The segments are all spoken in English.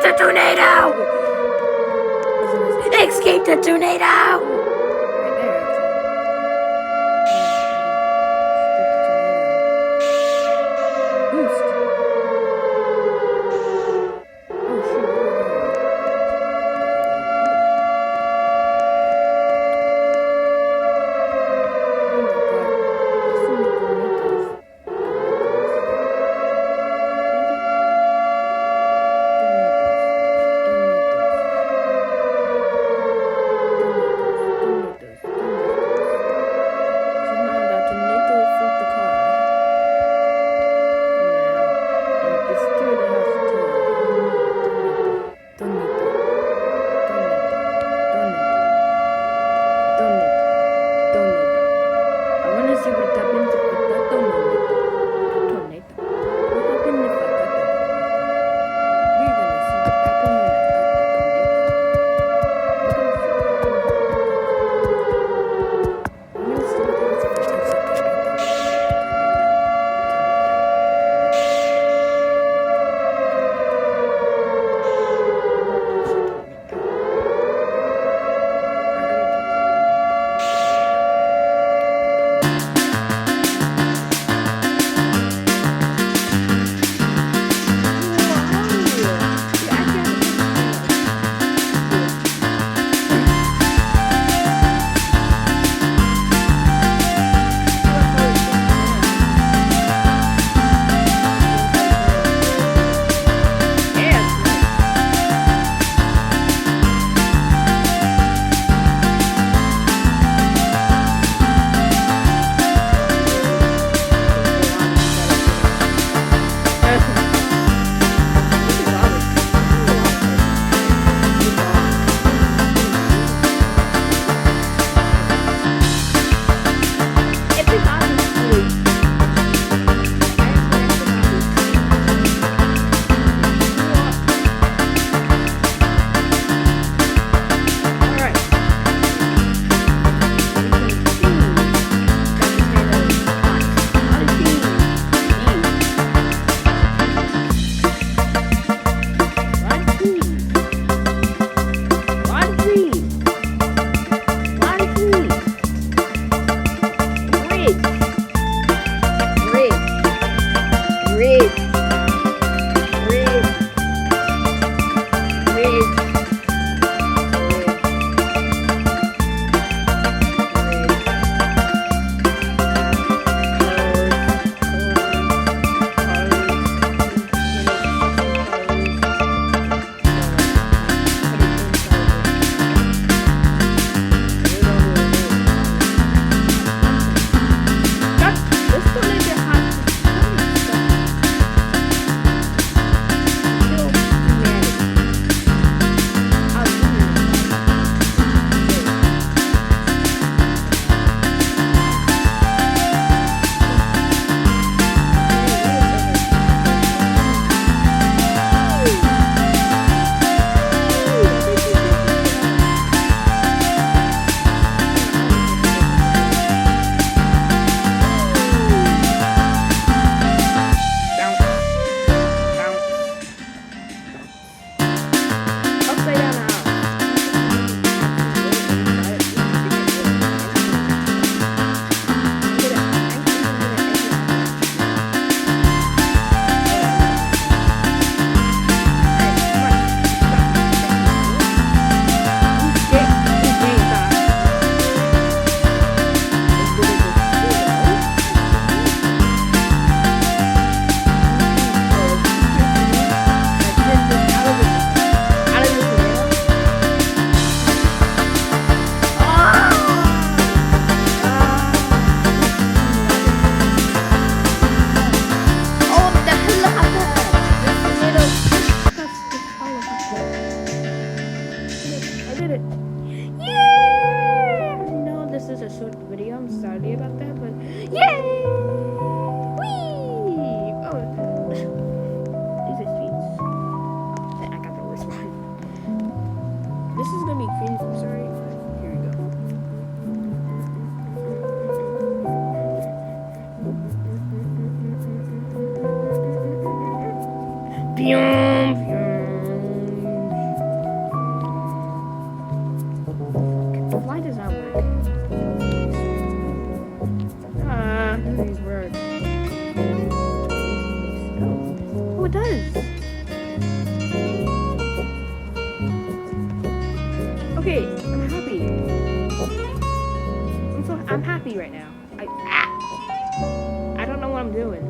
Escape the tornado! Escape the tornado! right now. I don't know what I'm doing.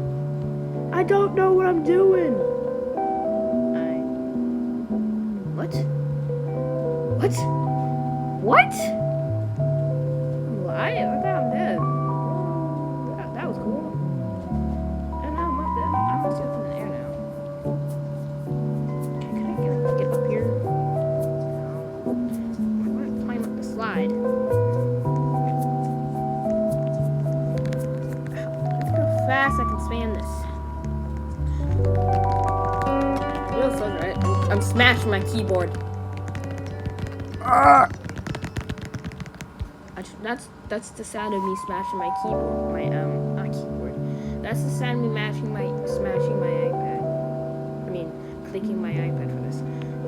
I don't know what I'm doing. What? What? What? I thought I'm dead. That was cool. And now I'm up there. I'm just up in the air now. Can I get up here? No. I'm going to climb up the slide. Look how fast I can span this. Feels so right. I'm smashing my keyboard. That's the sound of me smashing my keyboard. Not keyboard. That's the sound of me smashing my iPad. I mean, clicking my iPad for this.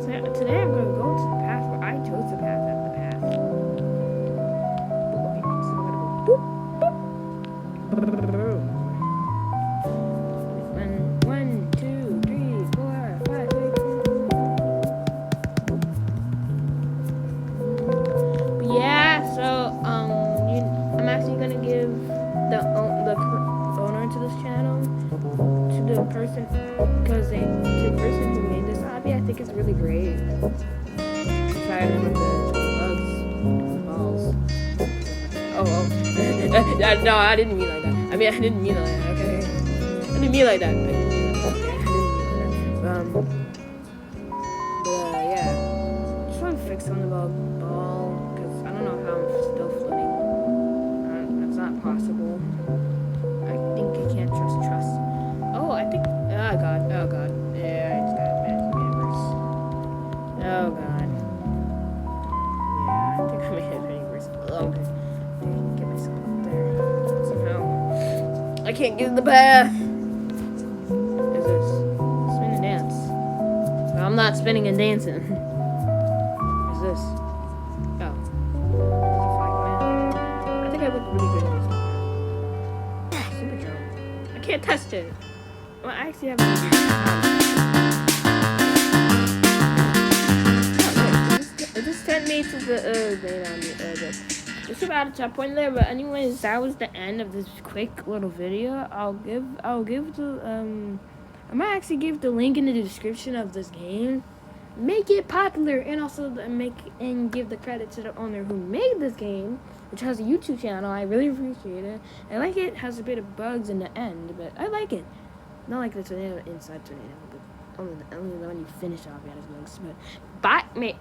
So today I'm gonna go to the path where I chose the path at the path. Okay, so I'm gonna go boop boop. One, two, three, 4, 5, 6. Yeah, so I'm actually gonna give the owner to this channel to the person who made this hobby. I think it's really great. Aside from the bugs, the balls. Oh. No, I didn't mean like that. I didn't mean like that. Okay, I didn't mean like that. Yeah. Just want to fix something about ball because I don't know how I'm still floating. That's not possible. I think I can't trust. Oh, I think. Oh god. Yeah, I just got magic universe. Oh god. Yeah, I think I made it universe. Okay. Get myself up there somehow. I can't get in the path. What is this? Spin and dance. No, I'm not spinning and dancing. What is this? Oh. I think I look really good in this. Super drone. I can't test it. Well, I actually have it just sent me to the just about to top point there, but anyways, that was the end of this quick little video. I might actually give the link in the description of this game. Make it popular, and also give the credit to the owner who made this game, which has a YouTube channel. I really appreciate it. I like it. Has a bit of bugs in the end, but I like it. Not like the tornado inside tornado, but only the one you finish off at is bugs. But maybe